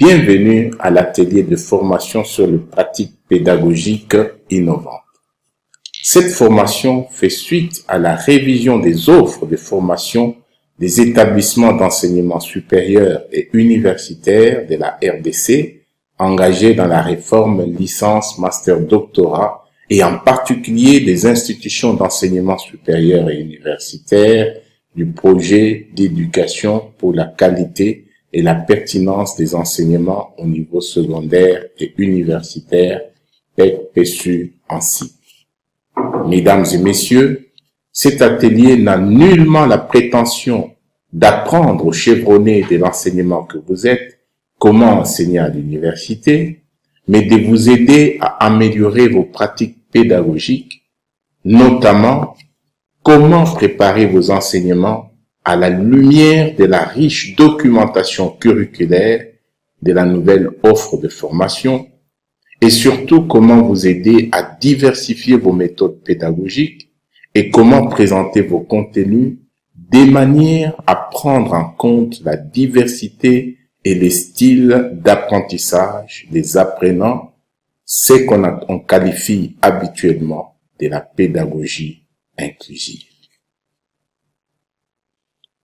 Bienvenue à l'atelier de formation sur les pratiques pédagogiques innovantes. Cette formation fait suite à la révision des offres de formation des établissements d'enseignement supérieur et universitaire de la RDC engagés dans la réforme licence, master, doctorat et en particulier des institutions d'enseignement supérieur et universitaire du projet d'éducation pour la qualité et la pertinence des enseignements au niveau secondaire et universitaire, PEC-PSU ainsi. Mesdames et messieurs, cet atelier n'a nullement la prétention d'apprendre aux chevronnés de l'enseignement que vous êtes comment enseigner à l'université, mais de vous aider à améliorer vos pratiques pédagogiques, notamment comment préparer vos enseignements à la lumière de la riche documentation curriculaire de la nouvelle offre de formation et surtout comment vous aider à diversifier vos méthodes pédagogiques et comment présenter vos contenus de manière à prendre en compte la diversité et les styles d'apprentissage des apprenants, ce qu'on qualifie habituellement de la pédagogie inclusive.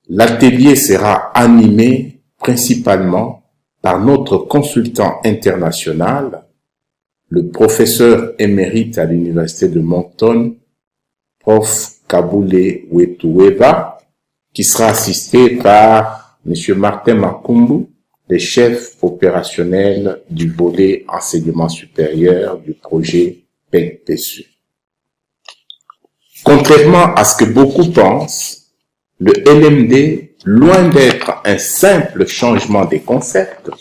L'atelier sera animé principalement par notre consultant international, le professeur émérite à l'Université de Moncton, Prof. Kaboulé Wetuweva, qui sera assisté par M. Martin Makumbu, le chef opérationnel du volet enseignement supérieur du projet PEC-PSU. Contrairement à ce que beaucoup pensent, le LMD, loin d'être un simple changement des concepts,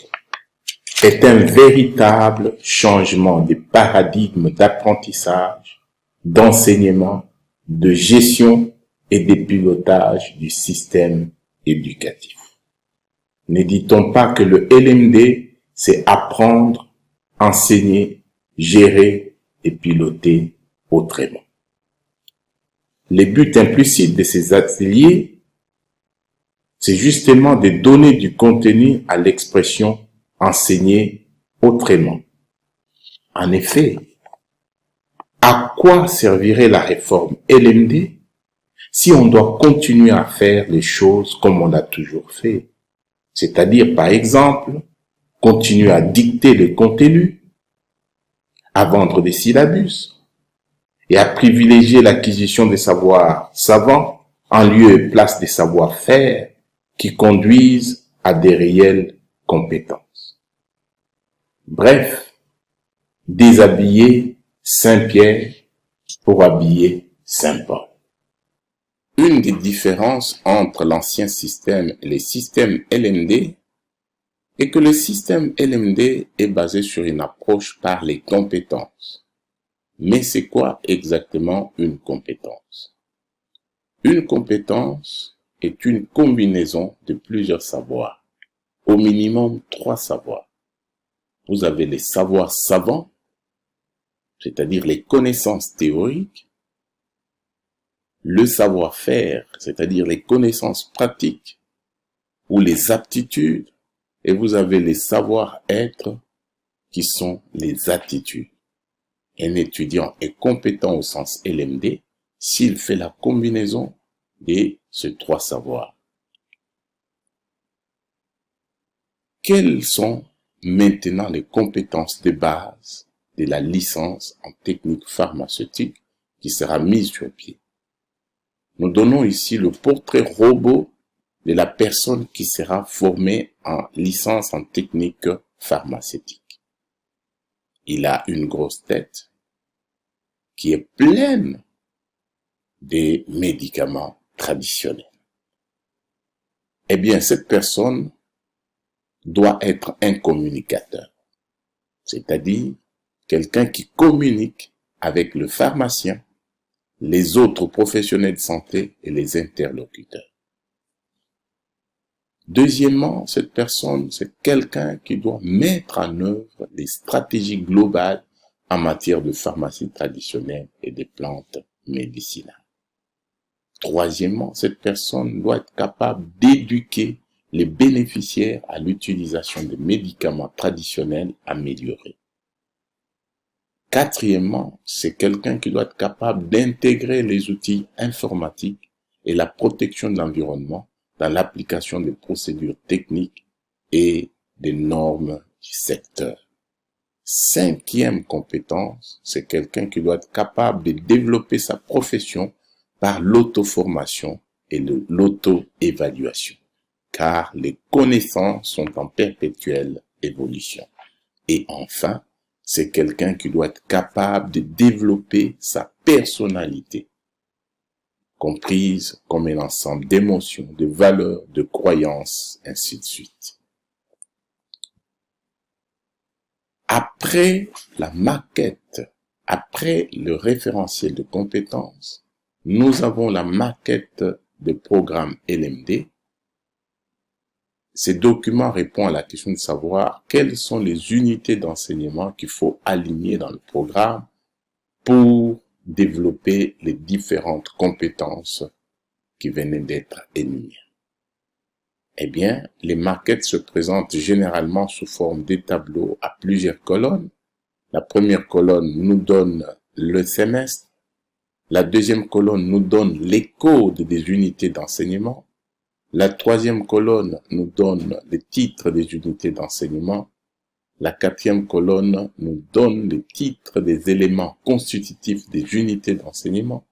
est un véritable changement de paradigme d'apprentissage, d'enseignement, de gestion et de pilotage du système éducatif. Ne dit-on pas que le LMD, c'est apprendre, enseigner, gérer et piloter autrement. Les buts implicites de ces ateliers, c'est justement de donner du contenu à l'expression enseigner autrement. En effet, à quoi servirait la réforme LMD si on doit continuer à faire les choses comme on l'a toujours fait? C'est-à-dire, par exemple, continuer à dicter le contenu, à vendre des syllabus, et à privilégier l'acquisition des savoirs savants en lieu et place des savoir-faire qui conduisent à des réelles compétences. Bref, déshabiller Saint-Pierre pour habiller Saint-Paul. Une des différences entre l'ancien système et les systèmes LMD est que le système LMD est basé sur une approche par les compétences. Mais c'est quoi exactement une compétence? Une compétence est une combinaison de plusieurs savoirs, au minimum 3 savoirs. Vous avez les savoirs savants, c'est-à-dire les connaissances théoriques, le savoir-faire, c'est-à-dire les connaissances pratiques ou les aptitudes, et vous avez les savoir-être qui sont les attitudes. Un étudiant est compétent au sens LMD s'il fait la combinaison de ces 3 savoirs. Quelles sont maintenant les compétences de base de la licence en technique pharmaceutique qui sera mise sur pied? Nous donnons ici le portrait robot de la personne qui sera formée en licence en technique pharmaceutique. Il a une grosse tête qui est pleine des médicaments traditionnels. Eh bien, cette personne doit être un communicateur, c'est-à-dire quelqu'un qui communique avec le pharmacien, les autres professionnels de santé et les interlocuteurs. Deuxièmement, cette personne, c'est quelqu'un qui doit mettre en œuvre des stratégies globales en matière de pharmacie traditionnelle et des plantes médicinales. Troisièmement, cette personne doit être capable d'éduquer les bénéficiaires à l'utilisation des médicaments traditionnels améliorés. Quatrièmement, c'est quelqu'un qui doit être capable d'intégrer les outils informatiques et la protection de l'environnement dans l'application des procédures techniques et des normes du secteur. Cinquième compétence, c'est quelqu'un qui doit être capable de développer sa profession par l'auto-formation et l'auto-évaluation, car les connaissances sont en perpétuelle évolution. Et enfin, c'est quelqu'un qui doit être capable de développer sa personnalité, comprise comme un ensemble d'émotions, de valeurs, de croyances, ainsi de suite. Après la maquette, après le référentiel de compétences, nous avons la maquette de programme LMD. Ces documents répondent à la question de savoir quelles sont les unités d'enseignement qu'il faut aligner dans le programme pour développer les différentes compétences qui venaient d'être énumérées. Eh bien, les maquettes se présentent généralement sous forme de tableaux à plusieurs colonnes. La première colonne nous donne le semestre. La deuxième colonne nous donne les codes des unités d'enseignement. La troisième colonne nous donne les titres des unités d'enseignement. La quatrième colonne nous donne les titres des éléments constitutifs des unités d'enseignement.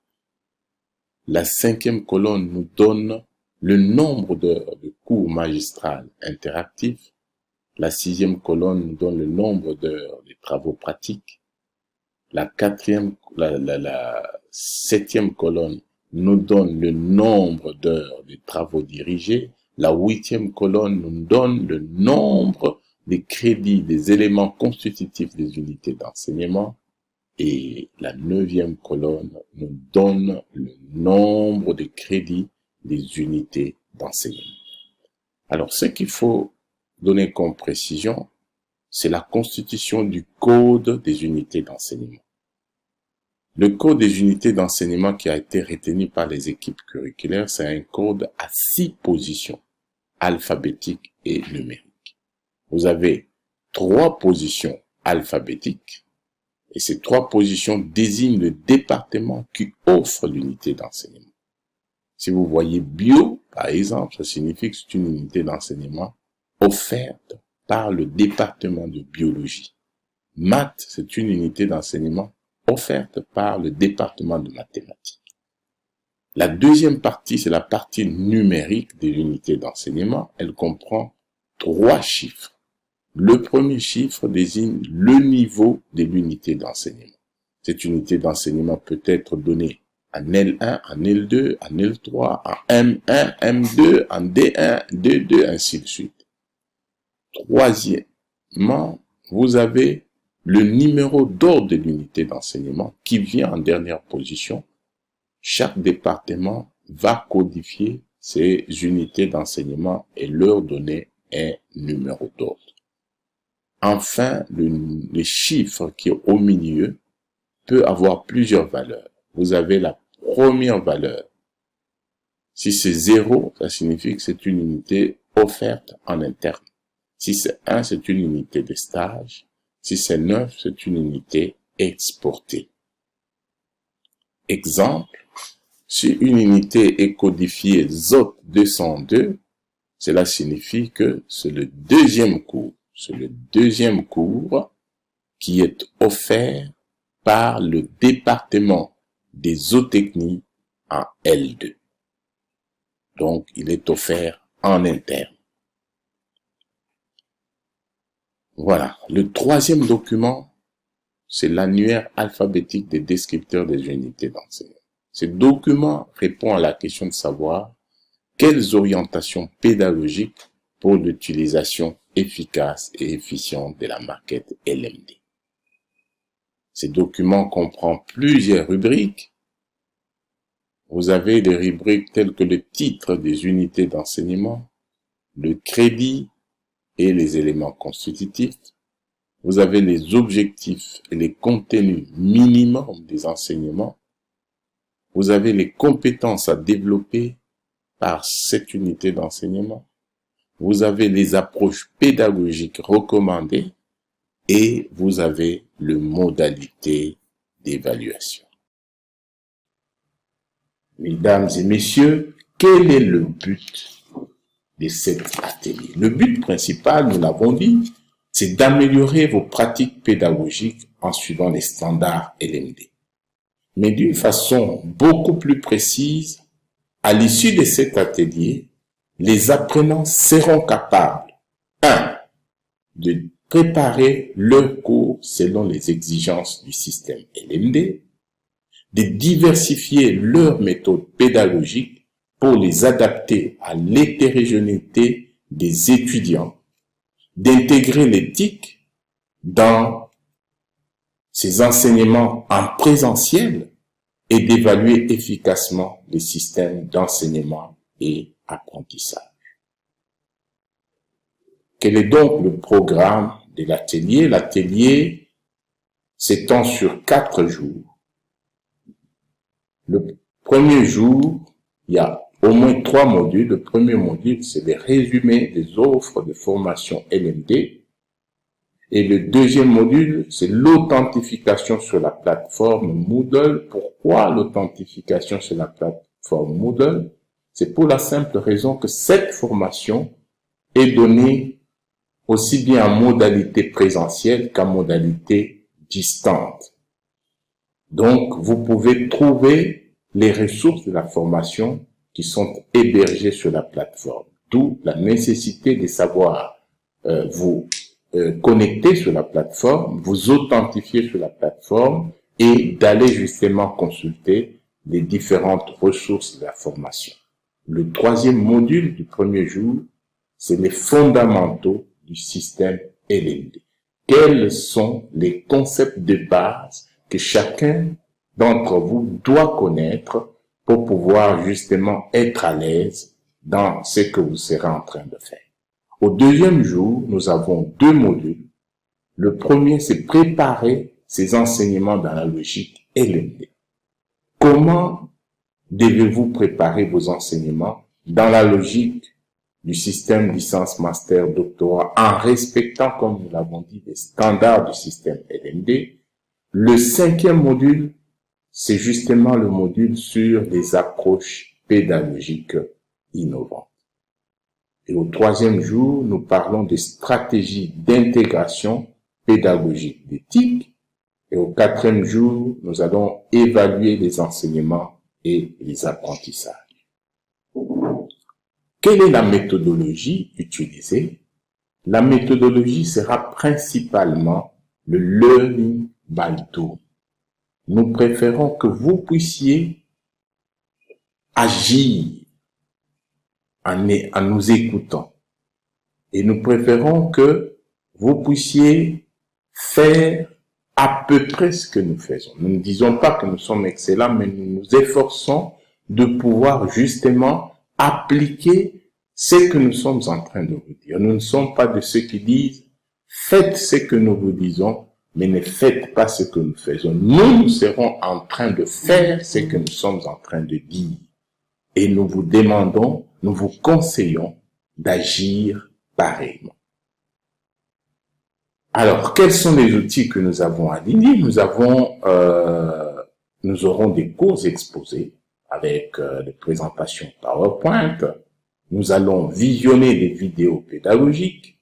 La cinquième colonne nous donne le nombre d'heures de cours magistral interactifs. La sixième colonne nous donne le nombre d'heures de travaux pratiques. La septième colonne nous donne le nombre d'heures de travaux dirigés. La huitième colonne nous donne le nombre des crédits des éléments constitutifs des unités d'enseignement. Et la neuvième colonne nous donne le nombre de crédits des unités d'enseignement. Alors, ce qu'il faut donner comme précision, c'est la constitution du code des unités d'enseignement. Le code des unités d'enseignement qui a été retenu par les équipes curriculaires, c'est un code à 6 positions, alphabétiques et numériques. Vous avez 3 positions alphabétiques, et ces 3 positions désignent le département qui offre l'unité d'enseignement. Si vous voyez bio, par exemple, ça signifie que c'est une unité d'enseignement offerte par le département de biologie. Maths, c'est une unité d'enseignement offerte par le département de mathématiques. La deuxième partie, c'est la partie numérique de l'unité d'enseignement. Elle comprend 3 chiffres. Le premier chiffre désigne le niveau de l'unité d'enseignement. Cette unité d'enseignement peut être donnée en L1, en L2, en L3, en M1, M2, en D1, D2, ainsi de suite. Troisièmement, vous avez le numéro d'ordre de l'unité d'enseignement qui vient en dernière position. Chaque département va codifier ces unités d'enseignement et leur donner un numéro d'ordre. Enfin, le chiffre qui est au milieu peut avoir plusieurs valeurs. Vous avez la première valeur. Si c'est 0, ça signifie que c'est une unité offerte en interne. Si c'est 1, c'est une unité de stage. Si c'est 9, c'est une unité exportée. Exemple, si une unité est codifiée ZOT 202, cela signifie que c'est le deuxième cours. C'est le deuxième cours qui est offert par le département des zootechnies en L2. Donc, il est offert en interne. Voilà. Le troisième document, c'est l'annuaire alphabétique des descripteurs des unités d'enseignement. Ce document répond à la question de savoir quelles orientations pédagogiques pour l'utilisation efficace et efficiente de la maquette LMD. Ces documents comprennent plusieurs rubriques. Vous avez des rubriques telles que le titre des unités d'enseignement, le crédit et les éléments constitutifs. Vous avez les objectifs et les contenus minimums des enseignements. Vous avez les compétences à développer par cette unité d'enseignement. vous avez les approches pédagogiques recommandées et vous avez les modalités d'évaluation. Mesdames et messieurs, quel est le but de cet atelier? Le but principal, nous l'avons dit, c'est d'améliorer vos pratiques pédagogiques en suivant les standards LMD. Mais d'une façon beaucoup plus précise, à l'issue de cet atelier, les apprenants seront capables, 1. de préparer leur cours selon les exigences du système LMD, de diversifier leurs méthodes pédagogiques pour les adapter à l'hétérogénéité des étudiants, d'intégrer l'éthique dans ces enseignements en présentiel et d'évaluer efficacement les systèmes d'enseignement et apprentissage. Quel est donc le programme de l'atelier? L'atelier s'étend sur 4 jours. Le premier jour, il y a au moins 3 modules. Le premier module, c'est le résumé des offres de formation LMD. Et le deuxième module, c'est l'authentification sur la plateforme Moodle. Pourquoi l'authentification sur la plateforme Moodle? C'est pour la simple raison que cette formation est donnée aussi bien en modalité présentielle qu'en modalité distante. Donc, vous pouvez trouver les ressources de la formation qui sont hébergées sur la plateforme. D'où la nécessité de savoir vous connecter sur la plateforme, vous authentifier sur la plateforme et d'aller justement consulter les différentes ressources de la formation. Le troisième module du premier jour, c'est les fondamentaux du système LMD. Quels sont les concepts de base que chacun d'entre vous doit connaître pour pouvoir justement être à l'aise dans ce que vous serez en train de faire? Au deuxième jour, nous avons 2 modules. Le premier, c'est préparer ces enseignements dans la logique LMD. Comment devez-vous préparer vos enseignements dans la logique du système licence, master, doctorat, en respectant, comme nous l'avons dit, les standards du système LMD? Le 5e module, c'est justement le module sur les approches pédagogiques innovantes. Et au 3e jour, nous parlons des stratégies d'intégration pédagogique d'éthique. Et au 4e jour, nous allons évaluer les enseignements et les apprentissages. Quelle est la méthodologie utilisée? La méthodologie sera principalement le learning by doing. Nous préférons que vous puissiez agir en nous écoutant. Et nous préférons que vous puissiez faire à peu près ce que nous faisons. Nous ne disons pas que nous sommes excellents, mais nous nous efforçons de pouvoir justement appliquer ce que nous sommes en train de vous dire. Nous ne sommes pas de ceux qui disent « faites ce que nous vous disons, mais ne faites pas ce que nous faisons ». Nous serons en train de faire ce que nous sommes en train de dire. Et nous vous demandons, nous vous conseillons d'agir pareillement. Alors, quels sont les outils que nous avons alignés? Nous aurons des cours exposés avec des présentations PowerPoint. Nous allons visionner des vidéos pédagogiques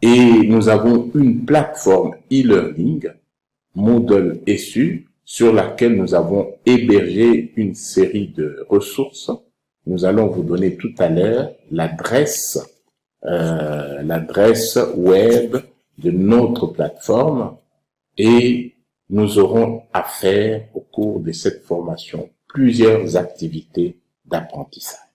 et nous avons une plateforme e-learning, Moodle SU, sur laquelle nous avons hébergé une série de ressources. Nous allons vous donner tout à l'heure l'adresse web de notre plateforme et nous aurons à faire au cours de cette formation plusieurs activités d'apprentissage.